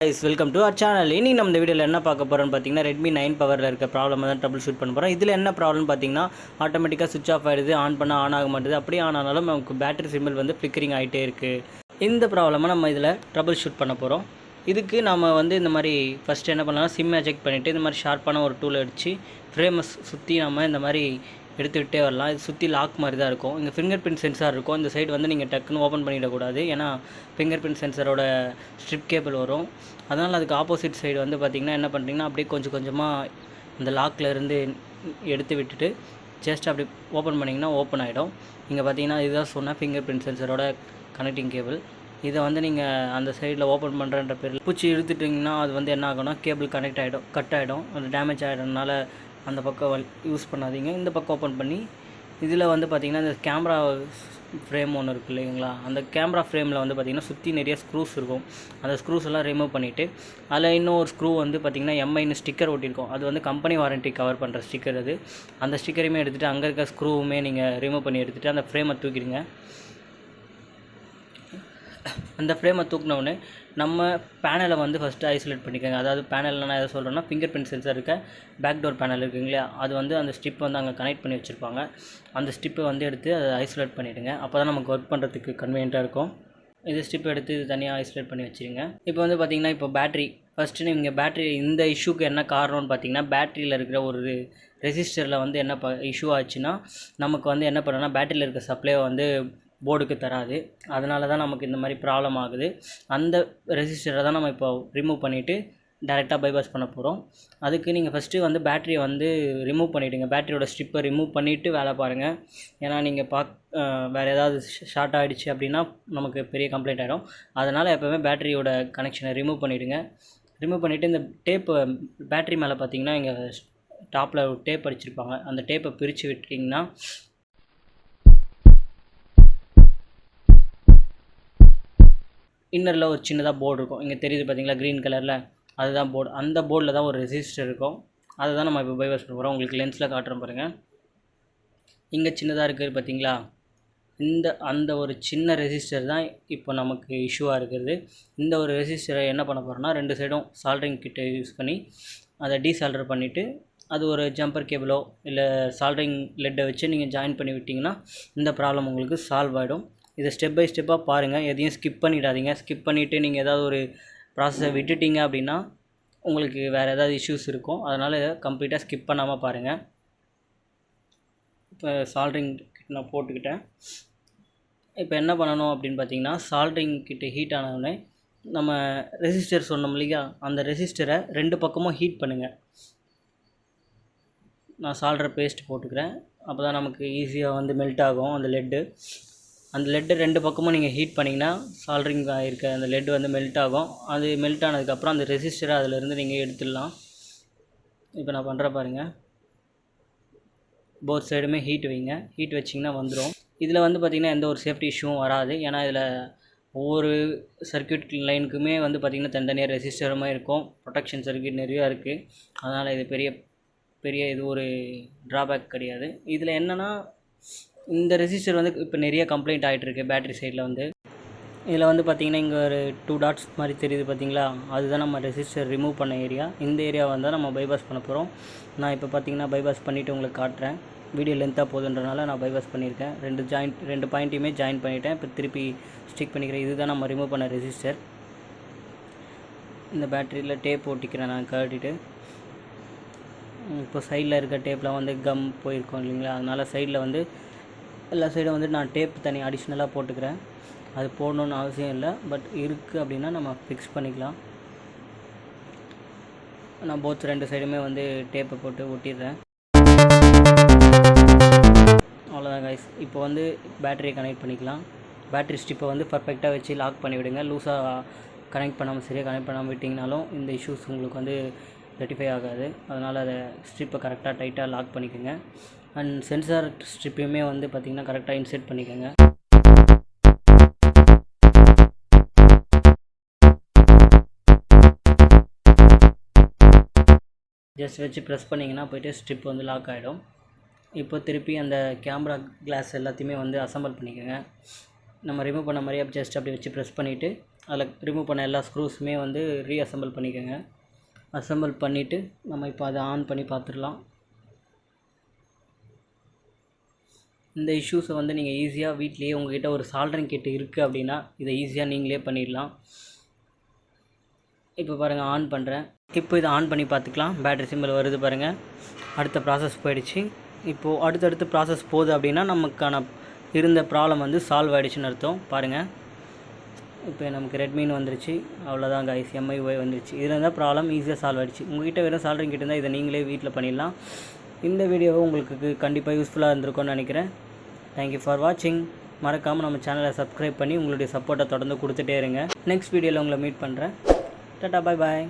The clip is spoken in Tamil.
guys, welcome to our channel. இன்னைக்கு நம்ம இந்த வீடியோவில் என்ன பார்க்க போகிறோம்னு பார்த்தீங்கன்னா Redmi 9 பவரில் இருக்க ப்ராப்ளம் தான் ட்ரபிள் ஷூட் பண்ண போகிறோம். இதில் என்ன ப்ராப்ளம் பார்த்தீங்கன்னா ஆட்டோமேட்டிக்காக சுவிச் ஆஃப் ஆகிடுது, ஆன் பண்ணால் ஆன் ஆக மாட்டேது. அப்படியே ஆன் ஆனாலும் நமக்கு பேட்டரி சிம்பிள் வந்து ஃப்ளிக்கரிங் ஆகிட்டே இருக்குது. இந்த ப்ராப்ளமாக நம்ம இதில் ட்ரபிள் ஷூட் பண்ண போகிறோம். இதுக்கு நம்ம வந்து இந்த மாதிரி ஃபஸ்ட்டு என்ன பண்ணலாம், சிம்மை செக் பண்ணிவிட்டு இந்த மாதிரி ஷார்ப்பான ஒரு டூலை அடித்து ஃப்ரேமை சுற்றி நம்ம இந்த மாதிரி எடுத்துக்கிட்டே வரலாம். இது சுற்றி லாக் மாதிரி தான் இருக்கும். இங்கே ஃபிங்கர் பிரிண்ட் சென்சார் இருக்கும். இந்த சைடு வந்து நீங்கள் டக்குன்னு ஓப்பன் பண்ணிடக்கூடாது, ஏன்னா ஃபிங்கர் பிரிண்ட் சென்சாரோட ஸ்ட்ரிப் கேபிள் வரும். அதனால் அதுக்கு ஆப்போசிட் சைடு வந்து பார்த்திங்கன்னா என்ன பண்ணுறீங்கன்னா, அப்படியே கொஞ்சம் கொஞ்சமாக இந்த லாக்கில் இருந்து எடுத்து விட்டுட்டு ஜஸ்ட் அப்படி ஓப்பன் பண்ணிங்கன்னா ஓப்பன் ஆகிடும். இங்கே பார்த்தீங்கன்னா இதுதான் சொன்னால் ஃபிங்கர் பிரிண்ட் சென்சரோட கனெக்டிங் கேபிள். இதை வந்து நீங்கள் அந்த சைடில் ஓப்பன் பண்ணுறன்ற பேரில் பூச்சி இழுத்துட்டிங்கன்னா அது வந்து என்ன ஆகும்னா கேபிள் கட் ஆகிடும். அது டேமேஜ் ஆகிடுறதுனால அந்த பக்கம் யூஸ் பண்ணாதீங்க. இந்த பக்கம் ஓப்பன் பண்ணி இதில் வந்து பார்த்திங்கன்னா இந்த கேமரா ஃப்ரேம் ஒன்று இருக்குது இல்லைங்களா, அந்த கேமரா ஃப்ரேமில் வந்து பார்த்திங்கன்னா சுற்றி நிறைய ஸ்க்ரூஸ் இருக்கும். அந்த ஸ்க்ரூஸ் எல்லாம் ரிமூவ் பண்ணிவிட்டு அதில் இன்னொரு ஸ்க்ரூ வந்து பார்த்திங்கன்னா எம்ஐன்னு ஸ்டிக்கர் ஒட்டியிருக்கும். அது வந்து கம்பெனி வாரண்ட்டி கவர் பண்ணுற ஸ்டிக்கர். அது அந்த ஸ்டிக்கரையுமே எடுத்துகிட்டு அங்கே இருக்க ஸ்க்ரூவுமே நீங்கள் ரிமூவ் பண்ணி எடுத்துகிட்டு அந்த ஃப்ரேமை தூக்கிடுங்க. அந்த ஃப்ரேமை தூக்கினோடனே நம்ம பேனலை வந்து ஃபஸ்ட்டு ஐசோலேட் பண்ணிக்கோங்க. அதாவது பேனலில் நான் எதை சொல்கிறேன்னா, ஃபிங்கர் பிரிண்ட் சென்சார் இருக்க பேக் டோர் பேனல் இருக்குங்களா, அது வந்து அந்த ஸ்ட்ரிப் வந்து அங்கே கனெக்ட் பண்ணி வச்சுருப்பாங்க. அந்த ஸ்ட்ரிப்பை வந்து எடுத்து அதை ஐசோலேட் பண்ணிவிடுங்க. அப்போ தான் நமக்கு ஒர்க் பண்ணுறதுக்கு கன்வீனியண்ட்டாக இருக்கும். இது ஸ்ட்ரிப் எடுத்து இது தனியாக ஐசோலேட் பண்ணி வச்சுருங்க. இப்போ வந்து பார்த்திங்கன்னா, இப்போ பேட்ரி ஃபஸ்ட்டு நீங்கள் பேட்ரி இந்த இஷ்யூக்கு என்ன காரணம்னு பார்த்தீங்கன்னா, பேட்டரியில் இருக்கிற ஒரு ரெசிஸ்டரில் வந்து என்ன இஷ்யூ ஆச்சுன்னா நமக்கு வந்து என்ன பண்ணுன்னா, பேட்டரியில் இருக்க சப்ளையை வந்து போர்டுக்கு தராது. அதனால தான் நமக்கு இந்த மாதிரி ப்ராப்ளம் ஆகுது. அந்த ரெசிஸ்டரை தான் நம்ம இப்போ ரிமூவ் பண்ணிவிட்டு டைரெக்டாக பைபாஸ் பண்ண போகிறோம். அதுக்கு நீங்கள் ஃபஸ்ட்டு வந்து பேட்டரியை வந்து ரிமூவ் பண்ணிவிடுங்க. பேட்டரியோட ஸ்ட்ரிப்பை ரிமூவ் பண்ணிவிட்டு வேலை பாருங்கள். ஏன்னா நீங்கள் வேறு ஏதாவது ஷார்ட் ஆகிடுச்சு அப்படின்னா நமக்கு பெரிய கம்ப்ளைண்ட் ஆகிடும். அதனால் எப்போவுமே பேட்டரியோட கனெக்ஷனை ரிமூவ் பண்ணிவிடுங்க. ரிமூவ் பண்ணிவிட்டு இந்த டேப்பு பேட்டரி மேலே பார்த்தீங்கன்னா இங்கே டாப்பில் ஒரு டேப் அடிச்சிருப்பாங்க. அந்த டேப்பை பிரித்து விட்டிங்கன்னா இன்னரில் ஒரு சின்னதாக போர்டு இருக்கும். இங்கே தெரியுது பார்த்தீங்களா க்ரீன் கலரில், அதுதான் போர்டு. அந்த போர்டில் தான் ஒரு ரெசிஸ்டர் இருக்கும். அதை தான் நம்ம இப்போ பைபாஸ் பண்ண போகிறோம். உங்களுக்கு லென்ஸில் காட்டுறோம் பாருங்கள். இங்கே சின்னதாக இருக்குது பார்த்தீங்களா, அந்த ஒரு சின்ன ரெசிஸ்டர் தான் இப்போ நமக்கு இஷ்யூவாக இருக்கிறது. இந்த ஒரு ரெசிஸ்டரை என்ன பண்ண போகிறோன்னா, ரெண்டு சைடும் சால்ட்ரிங் கிட்டை யூஸ் பண்ணி அதை டீசால்டர் பண்ணிவிட்டு அது ஒரு ஜம்பர் கேபிளோ இல்லை சால்ட்ரிங் லெட்டை வச்சு நீங்கள் ஜாயின் பண்ணி விட்டிங்கன்னா இந்த ப்ராப்ளம் உங்களுக்கு சால்வ் ஆகிடும். இதை ஸ்டெப் பை ஸ்டெப்பாக பாருங்கள். எதையும் ஸ்கிப் பண்ணிடாதீங்க. ஸ்கிப் பண்ணிவிட்டு நீங்கள் ஏதாவது ஒரு ப்ராசஸை விட்டுட்டிங்க அப்படின்னா உங்களுக்கு வேறு ஏதாவது இஷ்யூஸ் இருக்கும். அதனால் இதை கம்ப்ளீட்டாக ஸ்கிப் பண்ணாமல் பாருங்கள். இப்போ சால்ட்ரிங் கிட்ட நான் போட்டுக்கிட்டேன். இப்போ என்ன பண்ணணும் அப்படின்னு பார்த்தீங்கன்னா, சால்ட்ரிங் கிட்ட ஹீட் ஆனவுடனே நம்ம ரெசிஸ்டர் சொன்னோம் இல்லையா, அந்த ரெசிஸ்டரை ரெண்டு பக்கமும் ஹீட் பண்ணுங்கள். நான் சால்டர் பேஸ்ட் போட்டுக்கிறேன். அப்போ தான் நமக்கு ஈஸியாக வந்து மெல்ட் ஆகும் அந்த லெட்டு. அந்த லெட்டு ரெண்டு பக்கமும் நீங்கள் ஹீட் பண்ணிங்கன்னா சால்ட்ரிங் இருக்க அந்த லெட் வந்து மெல்ட் ஆகும். அது மெல்ட் ஆனதுக்கப்புறம் அந்த ரெசிஸ்டரை அதிலேருந்து நீங்கள் எடுத்துடலாம். இப்போ நான் பண்ணுற பாருங்கள். போத் சைடுமே ஹீட் வைங்க. ஹீட் வச்சிங்கன்னா வந்துடும். இதில் வந்து பார்த்திங்கன்னா எந்த ஒரு சேஃப்டி இஷ்யூவும் வராது. ஏன்னா இதில் ஒவ்வொரு சர்க்யூட் லைனுக்குமே வந்து பார்த்திங்கன்னா தனித்தனியாக ரெசிஸ்டருமே இருக்கும். ப்ரொடெக்ஷன் சர்க்யூட் நிறையா இருக்குது. அதனால் இது பெரிய இது ஒரு ட்ராபேக் கிடையாது. இதில் என்னென்னா, இந்த ரெசிஸ்டர் வந்து இப்போ நிறைய கம்ப்ளைண்ட் ஆகிட்டுருக்கு பேட்டரி சைடில் வந்து. இதில் வந்து பார்த்திங்கன்னா இங்கே ஒரு 2 டாட்ஸ் மாதிரி தெரியுது பார்த்தீங்களா, அதுதான் நம்ம ரெசிஸ்டர் ரிமூவ் பண்ண ஏரியா. இந்த ஏரியா வந்தால் நம்ம பைபாஸ் பண்ண போகிறோம். நான் இப்போ பார்த்திங்கன்னா பைபாஸ் பண்ணிவிட்டு உங்களுக்கு காட்டுறேன். வீடியோ லென்த்தாக போகுதுன்றனால நான் பைபாஸ் பண்ணியிருக்கேன். ரெண்டு பாயிண்ட்டையுமே ஜாயின் பண்ணிவிட்டேன். இப்போ திருப்பி ஸ்டிக் பண்ணிக்கிறேன். இதுதான் நம்ம ரிமூவ் பண்ண ரெசிஸ்டர். இந்த பேட்டரியில் டேப் ஒட்டிக்கிறேன் நான் கழட்டிட்டு. இப்போ சைடில் இருக்க டேப்பில் வந்து கம் போயிருக்கோம் இல்லைங்களா, அதனால் சைடில் வந்து எல்லா சைடும் வந்து நான் டேப் தனி அடிஷ்னலாக போட்டுக்கிறேன். அது போடணுன்னு அவசியம் இல்லை, பட் இருக்குது அப்படின்னா நம்ம ஃபிக்ஸ் பண்ணிக்கலாம். நான் போத் ரெண்டு சைடுமே வந்து டேப்பை போட்டு ஒட்டிடுறேன். அவ்வளோதான் கைஸ். இப்போ வந்து பேட்டரியை கனெக்ட் பண்ணிக்கலாம். பேட்டரி ஸ்ட்ரிப்பை வந்து பர்ஃபெக்டாக வச்சு லாக் பண்ணி விடுங்க. லூஸாக கனெக்ட் பண்ணாமல் சரியாக கனெக்ட் பண்ணாமல் விட்டிங்கனாலும் இந்த இஷ்யூஸ் உங்களுக்கு வந்து ரெட்டிஃபை ஆகாது. அதனால் அதை ஸ்ட்ரிப்பை கரெக்டாக டைட்டாக லாக் பண்ணிக்கோங்க. அண்ட் சென்சார் ஸ்ட்ரிப்பையுமே வந்து பார்த்திங்கன்னா கரெக்டாக இன்செர்ட் பண்ணிக்கோங்க. ஜஸ்ட் வச்சு ப்ரெஸ் பண்ணிங்கன்னா போய்ட்டு ஸ்ட்ரிப் வந்து லாக் ஆகிடும். இப்போ திருப்பி அந்த கேமரா கிளாஸ் எல்லாத்தையுமே வந்து அசம்பிள் பண்ணிக்கோங்க. நம்ம ரிமூவ் பண்ண மாதிரியே ஜஸ்ட் அப்படி வச்சு ப்ரெஸ் பண்ணிவிட்டு அதில் ரிமூவ் பண்ண எல்லா ஸ்க்ரூஸுமே வந்து ரீஅசெம்பிள் பண்ணிக்கோங்க. அசெம்பிள் பண்ணிவிட்டு நம்ம இப்போ அதை ஆன் பண்ணி பார்த்துடலாம். இந்த இஷ்யூஸை வந்து நீங்கள் ஈஸியாக வீட்லேயே உங்கள்கிட்ட ஒரு சால்ட்ரிங் கிட் இருக்குது அப்படின்னா இதை ஈஸியாக நீங்களே பண்ணிடலாம். இப்போ பாருங்கள் ஆன் பண்ணுறேன். இப்போ இதை ஆன் பண்ணி பார்த்துக்கலாம். பேட்டரி சிம்பிள் வருது பாருங்கள். அடுத்த ப்ராசஸ் போயிடுச்சு. இப்போது அடுத்தடுத்து ப்ராசஸ் போகுது அப்படின்னா நமக்கான இருந்த ப்ராப்ளம் வந்து சால்வ் ஆகிடுச்சுன்னு அர்த்தம். பாருங்கள் இப்போ நமக்கு ரெட்மின்னு வந்துருச்சு. அவ்வளோதான் கைஸ், MIUI வந்துருச்சு. இதில் இருந்தால் ப்ராப்ளம் ஈஸியாக சால்வ் ஆகிடுச்சு. உங்கள்கிட்ட வெறும் சால்ட்ரிங் கிட் இருந்தால் இதை நீங்களே வீட்டில் பண்ணிடலாம். இந்த வீடியோவை உங்களுக்கு கண்டிப்பாக யூஸ்ஃபுல்லாக இருந்திருக்கும்னு நினைக்கிறேன். தேங்க்யூ ஃபார் வாட்சிங். மறக்காமல் நம்ம சேனலை சப்ஸ்கிரைப் பண்ணி உங்களுடைய சப்போர்ட்டை தொடர்ந்து கொடுத்துட்டே இருங்க. நெக்ஸ்ட் வீடியோவில் உங்களை மீட் பண்ணுறேன். டாடா, பாய் பாய்.